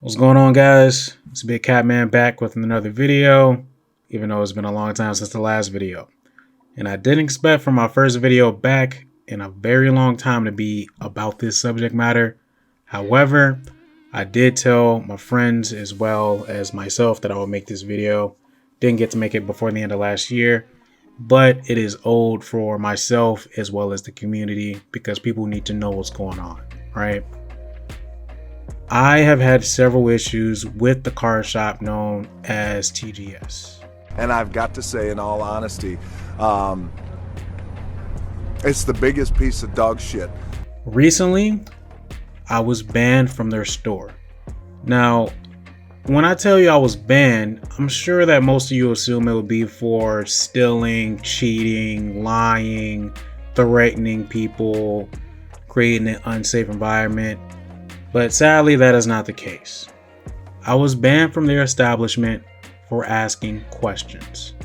What's going on, guys? It's Big Cat Man back with another video, even though it's been a long time since the last video. And I didn't expect for my first video back in a very long time to be about this subject matter. However, I did tell my friends as well as myself that I would make this video. Didn't get to make it before the end of last year, but it is old for myself as well as the community because people need to know what's going on, right? I have had several issues with the card shop known as TGS. And I've got to say, in all honesty, it's the biggest piece of dog shit. Recently, I was banned from their store. Now, when I tell you I was banned, I'm sure that most of you assume it would be for stealing, cheating, lying, threatening people, creating an unsafe environment. But sadly, that is not the case. I was banned from their establishment for asking questions.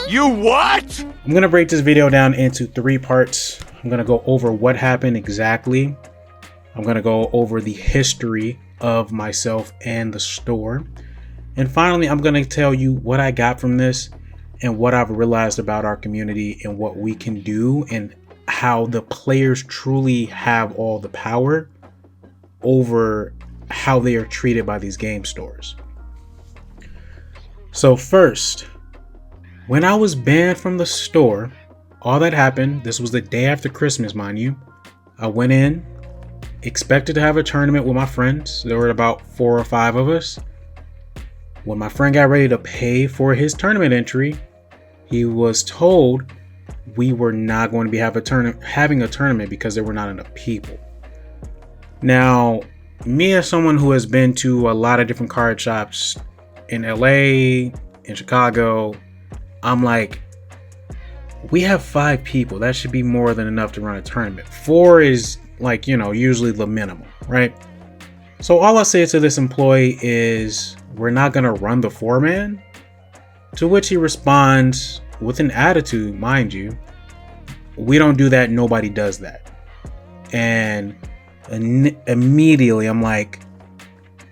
You what? I'm going to break this video down into 3 parts. I'm going to go over what happened exactly. I'm going to go over the history of myself and the store. And finally, I'm going to tell you what I got from this and what I've realized about our community and what we can do and how the players truly have all the power over how they are treated by these game stores. So first, when I was banned from the store, all that happened, this was the day after Christmas, mind you. I went in, expected to have a tournament with my friends. There were about 4 or 5 of us. When my friend got ready to pay for his tournament entry, he was told we were not going to be having a tournament because there were not enough people. Now, me as someone who has been to a lot of different card shops in LA, in Chicago, I'm like, we have 5 people. That should be more than enough to run a tournament. 4 is like, usually the minimum, right? So all I say to this employee is, we're not going to run the 4-man. To which he responds with an attitude, mind you, we don't do that. Nobody does that. And immediately I'm like,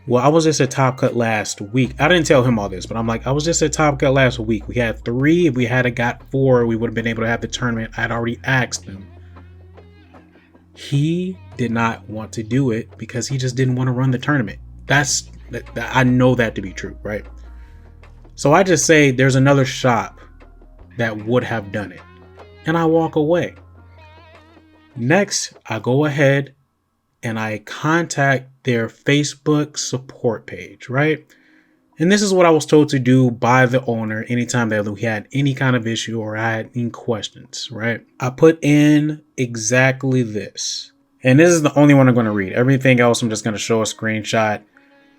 well, I was just at Top Cut last week. I didn't tell him all this, but I'm like, I was just at Top Cut last week. We had 3. If we had got 4, we would have been able to have the tournament. I'd already asked him. He did not want to do it because he just didn't want to run the tournament. I know that to be true, right? So I just say there's another shop that would have done it, and I walk away. Next, I go ahead and I contact their Facebook support page, right? And this is what I was told to do by the owner anytime that we had any kind of issue or I had any questions, right? I put in exactly this. And this is the only one I'm going to read. Everything else, I'm just going to show a screenshot.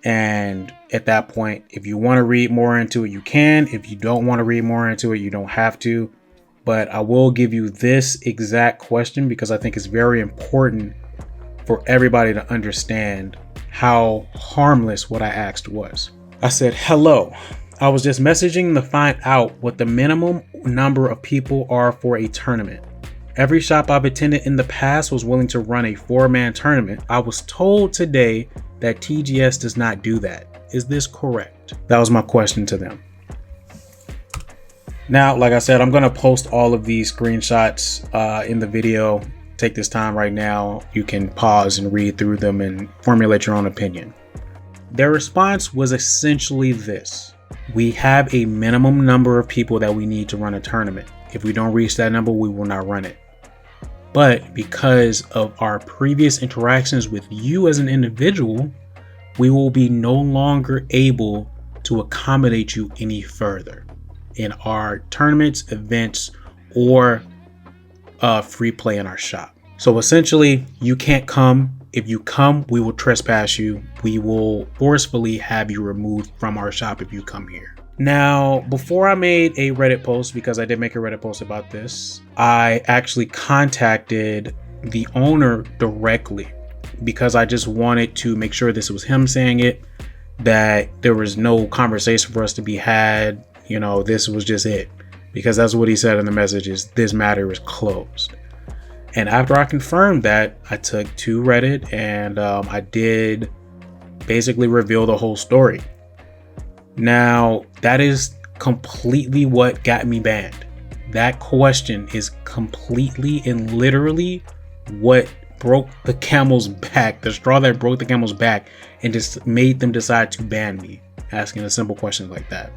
And at that point, if you want to read more into it, you can. If you don't want to read more into it, you don't have to. But I will give you this exact question because I think it's very important for everybody to understand how harmless what I asked was. I said, hello, I was just messaging to find out what the minimum number of people are for a tournament. Every shop I've attended in the past was willing to run a 4-man tournament. I was told today that TGS does not do that. Is this correct? That was my question to them. Now, like I said, I'm going to post all of these screenshots in the video. Take this time right now. You can pause and read through them and formulate your own opinion. Their response was essentially this: we have a minimum number of people that we need to run a tournament. If we don't reach that number, we will not run it. But because of our previous interactions with you as an individual, we will be no longer able to accommodate you any further in our tournaments, events, or free play in our shop. So essentially, you can't come. If you come, we will trespass you. We will forcefully have you removed from our shop if you come here. Now, before I made a Reddit post, because I did make a Reddit post about this, I actually contacted the owner directly because I just wanted to make sure this was him saying it, that there was no conversation for us to be had. This was just it. Because that's what he said in the message, is this matter is closed. And after I confirmed that, I took to Reddit and I did basically reveal the whole story. Now, that is completely what got me banned. That question is completely and literally what broke the camel's back, the straw that broke the camel's back, and just made them decide to ban me, asking a simple question like that.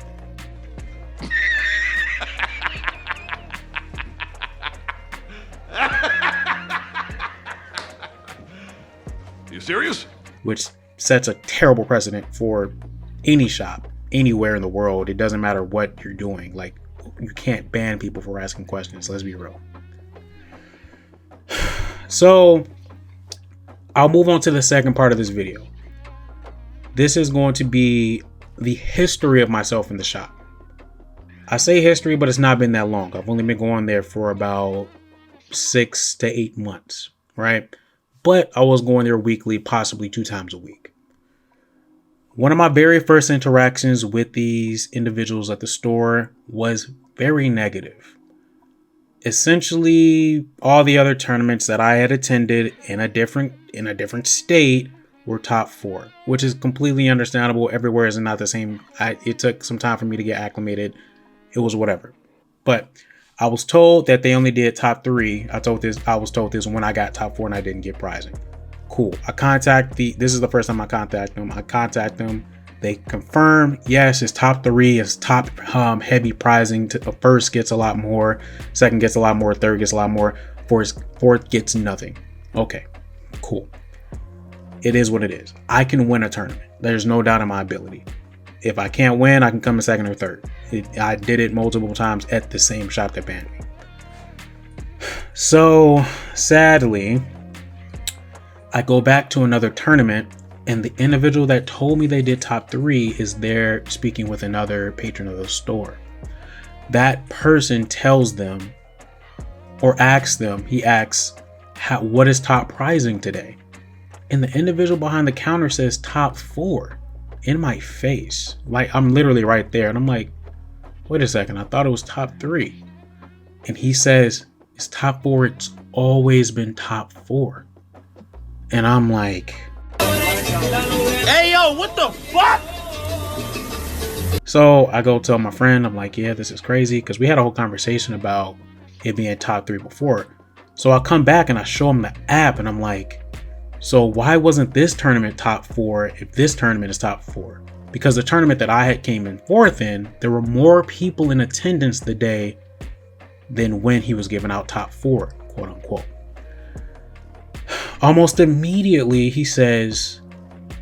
You serious? Which sets a terrible precedent for any shop anywhere in the world. It doesn't matter what you're doing. Like, you can't ban people for asking questions. Let's be real. So I'll move on to the second part of this video. This is going to be the history of myself in the shop. I say history, but it's not been that long. I've only been going there for about 6 to 8 months, right? But I was going there weekly, possibly 2 times a week. One of my very first interactions with these individuals at the store was very negative. Essentially, all the other tournaments that I had attended in a different state were top 4, which is completely understandable. Everywhere is not the same. It took some time for me to get acclimated. It was whatever. But I was told that they only did top 3. I was told this when I got top 4 and I didn't get prizing. Cool. This is the first time I contact them. They confirm, yes, it's top 3. It's top heavy prizing. First gets a lot more. Second gets a lot more. Third gets a lot more. Fourth gets nothing. Okay, cool. It is what it is. I can win a tournament. There's no doubt in my ability. If I can't win, I can come in second or third. I did it multiple times at the same shop that banned me. So sadly, I go back to another tournament, and the individual that told me they did top 3 is there speaking with another patron of the store. That person tells them, or asks them, what is top prizing today? And the individual behind the counter says top 4 in my face. Like, I'm literally right there. And I'm like, wait a second, I thought it was top 3. And he says, it's top 4. It's always been top 4. And I'm like, hey, yo, what the fuck? So I go tell my friend, I'm like, yeah, this is crazy. Because we had a whole conversation about it being top 3 before. So I come back and I show him the app and I'm like, so why wasn't this tournament top 4 if this tournament is top 4? Because the tournament that I had came in 4th in, there were more people in attendance the day than when he was giving out top 4, quote unquote. Almost immediately he says,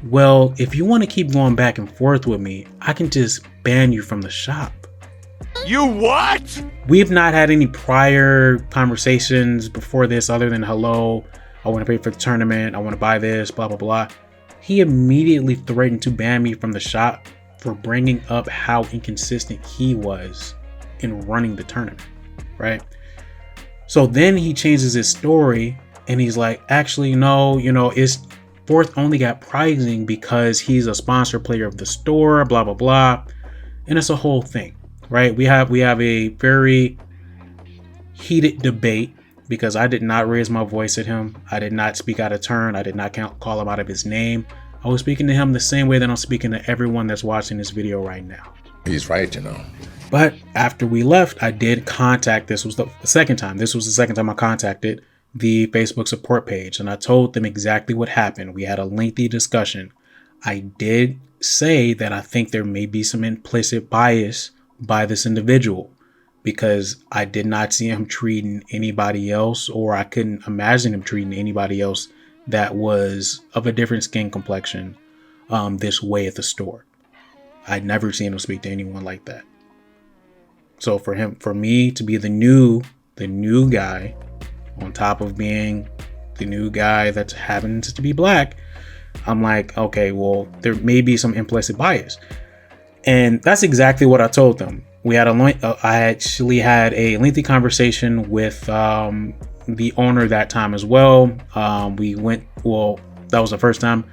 well, if you want to keep going back and forth with me, I can just ban you from the shop. You what? We've not had any prior conversations before this other than, hello, I want to pay for the tournament, I want to buy this, blah, blah, blah. He immediately threatened to ban me from the shop for bringing up how inconsistent he was in running the tournament, right? So then he changes his story and he's like, actually, no, it's 4th only got prizing because he's a sponsor player of the store, blah, blah, blah. And it's a whole thing, right? We have a very heated debate because I did not raise my voice at him. I did not speak out of turn. I did not call him out of his name. I was speaking to him the same way that I'm speaking to everyone that's watching this video right now. He's right, But after we left, I did contact, this was the second time I contacted the Facebook support page and I told them exactly what happened. We had a lengthy discussion. I did say that I think there may be some implicit bias by this individual because I did not see him treating anybody else, or I couldn't imagine him treating anybody else that was of a different skin complexion this way at the store. I'd never seen him speak to anyone like that. So for me to be the new guy, on top of being the new guy that happens to be black, I'm like, okay, well, there may be some implicit bias. And that's exactly what I told them. I actually had a lengthy conversation with the owner that time as well. That was the first time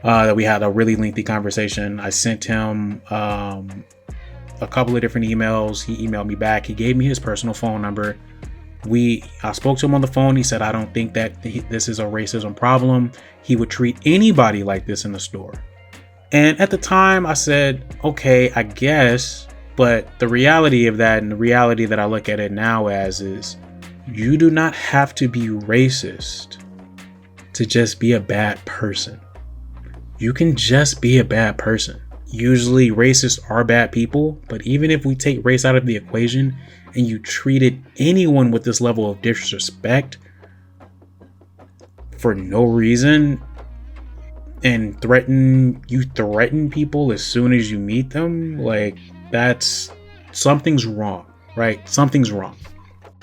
that we had a really lengthy conversation. I sent him a couple of different emails. He emailed me back. He gave me his personal phone number. I spoke to him on the phone. He said, I don't think that this is a racism problem. He would treat anybody like this in the store. And at the time I said, okay, I guess. But the reality of that, and the reality that I look at it now as, is you do not have to be racist to just be a bad person. You can just be a bad person. Usually racists are bad people, but even if we take race out of the equation and you treated anyone with this level of disrespect for no reason and threaten people as soon as you meet them, like, that's something's wrong, right? Something's wrong.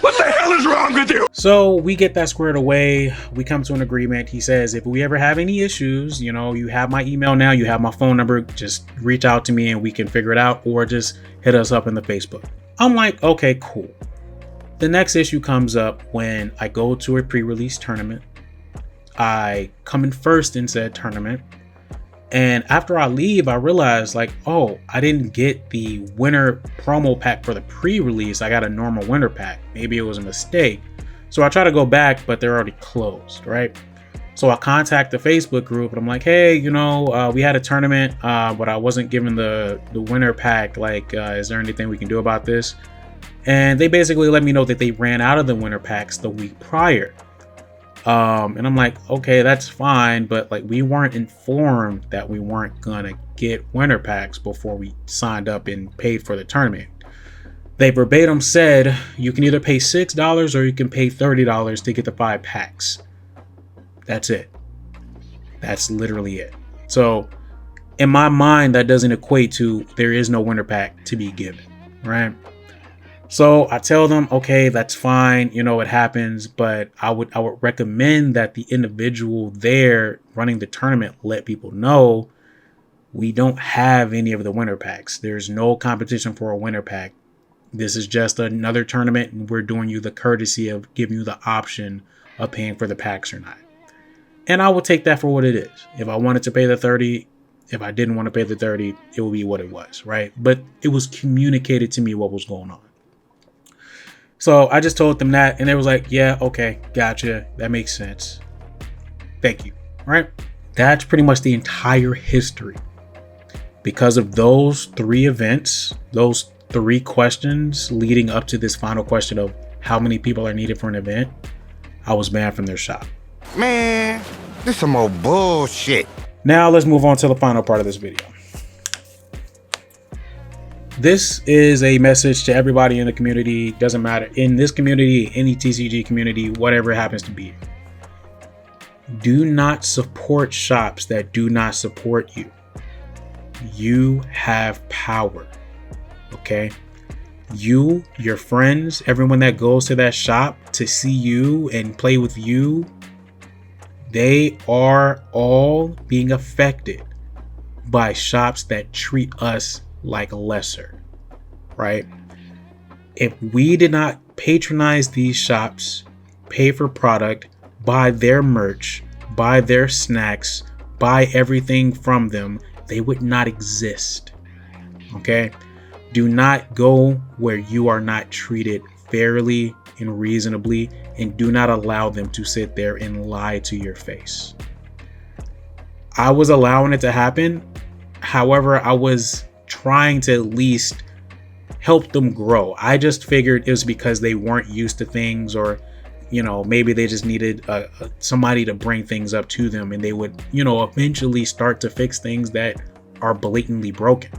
What the hell is wrong with you? So we get that squared away. We come to an agreement. He says, if we ever have any issues, you know, you have my email now, you have my phone number, just reach out to me and we can figure it out, or just hit us up in the Facebook. I'm like, okay, cool. The next issue comes up when I go to a pre-release tournament. I come in first in said tournament. And after I leave, I realize, like, oh, I didn't get the winner promo pack for the pre-release. I got a normal winner pack. Maybe it was a mistake. So I try to go back, but they're already closed, right? So I contact the Facebook group and I'm like, hey, you know, we had a tournament, but I wasn't given the winner pack. Like, is there anything we can do about this? And they basically let me know that they ran out of the winner packs the week prior. And I'm like, okay, that's fine, but like, we weren't informed that we weren't gonna get winner packs before we signed up and paid for the tournament. They verbatim said you can either pay $6 or you can pay $30 to get the 5 packs. That's it. That's literally it. So in my mind, that doesn't equate to there is no winner pack to be given, right? So I tell them, okay, that's fine. You know, it happens, but I would recommend that the individual there running the tournament let people know we don't have any of the winner packs. There's no competition for a winner pack. This is just another tournament, and we're doing you the courtesy of giving you the option of paying for the packs or not. And I will take that for what it is. If I wanted to pay the 30, if I didn't want to pay the 30, it would be what it was, right? But it was communicated to me what was going on. So I just told them that, and they was like, yeah, okay, gotcha. That makes sense. Thank you. All right. That's pretty much the entire history. Because of those 3 events, those 3 questions leading up to this final question of how many people are needed for an event, I was banned from their shop. Man, this some old bullshit. Now let's move on to the final part of this video. This is a message to everybody in the community. Doesn't matter, in this community, any TCG community, whatever it happens to be. Do not support shops that do not support you. You have power, okay? You, your friends, everyone that goes to that shop to see you and play with you, they are all being affected by shops that treat us like lesser, right? If we did not patronize these shops, pay for product, buy their merch, buy their snacks, buy everything from them, they would not exist. Okay? Do not go where you are not treated fairly and reasonably, and do not allow them to sit there and lie to your face. I was allowing it to happen. However, I was trying to at least help them grow. I just figured it was because they weren't used to things, or, you know, maybe they just needed somebody to bring things up to them, and they would, you know, eventually start to fix things that are blatantly broken.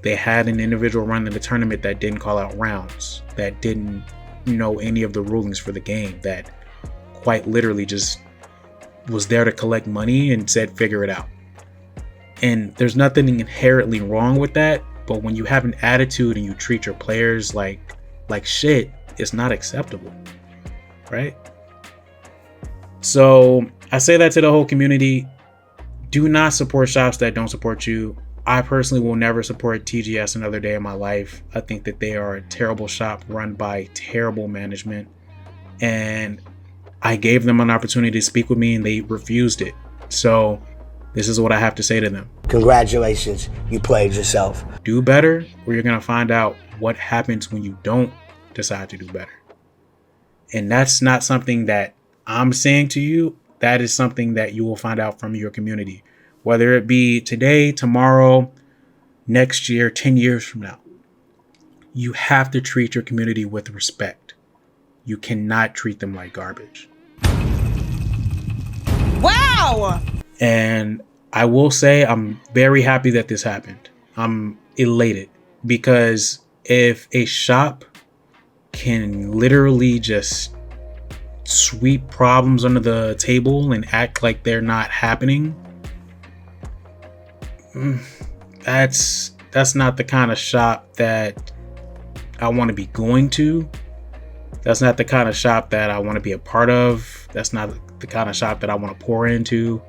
They had an individual running the tournament that didn't call out rounds, that didn't know any of the rulings for the game, that quite literally just was there to collect money and said, figure it out. And there's nothing inherently wrong with that, but when you have an attitude and you treat your players like shit, it's not acceptable, right? So I say that to the whole community. Do not support shops that don't support you. I personally will never support TGS another day in my life. I think that they are a terrible shop run by terrible management, and I gave them an opportunity to speak with me and they refused it. So this is what I have to say to them. Congratulations, you played yourself. Do better, or you're going to find out what happens when you don't decide to do better. And that's not something that I'm saying to you. That is something that you will find out from your community. whether it be today, tomorrow, next year, 10 years from now. You have to treat your community with respect. You cannot treat them like garbage. Wow! And I will say I'm very happy that this happened. I'm elated because if a shop can literally just sweep problems under the table and act like they're not happening, that's not the kind of shop that I want to be going to. That's not the kind of shop that I want to be a part of. That's not the kind of shop that I want to pour into.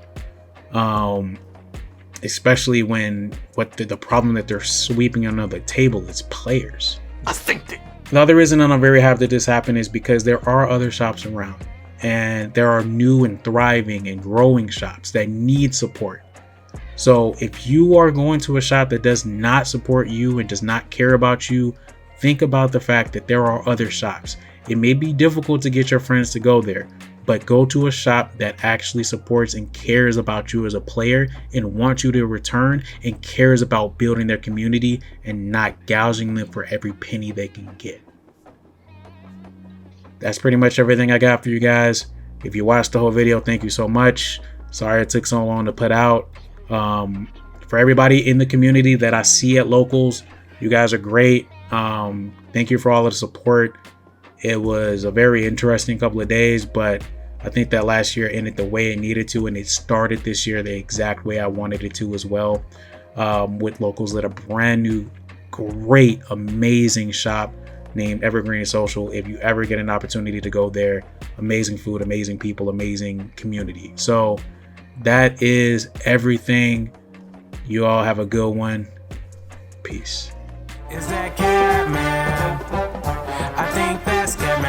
Especially when the problem that they're sweeping under the table is players. I think that. The other reason that I'm very happy that this happened is because there are other shops around, and there are new and thriving and growing shops that need support. So if you are going to a shop that does not support you and does not care about you, think about the fact that there are other shops. It may be difficult to get your friends to go there, but go to a shop that actually supports and cares about you as a player and wants you to return and cares about building their community and not gouging them for every penny they can get. That's pretty much everything I got for you guys. If you watched the whole video, thank you so much. Sorry it took so long to put out. For everybody in the community that I see at locals, you guys are great. Thank you for all of the support. It was a very interesting couple of days, but I think that last year ended the way it needed to, and it started this year the exact way I wanted it to as well, with locals at a brand new, great, amazing shop named Evergreen Social. If you ever get an opportunity to go there, amazing food, amazing people, amazing community. So that is everything. You all have a good one. Peace. Is that Catman? I think that's Catman.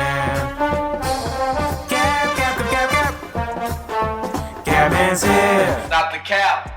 Catman's here. Stop the cap.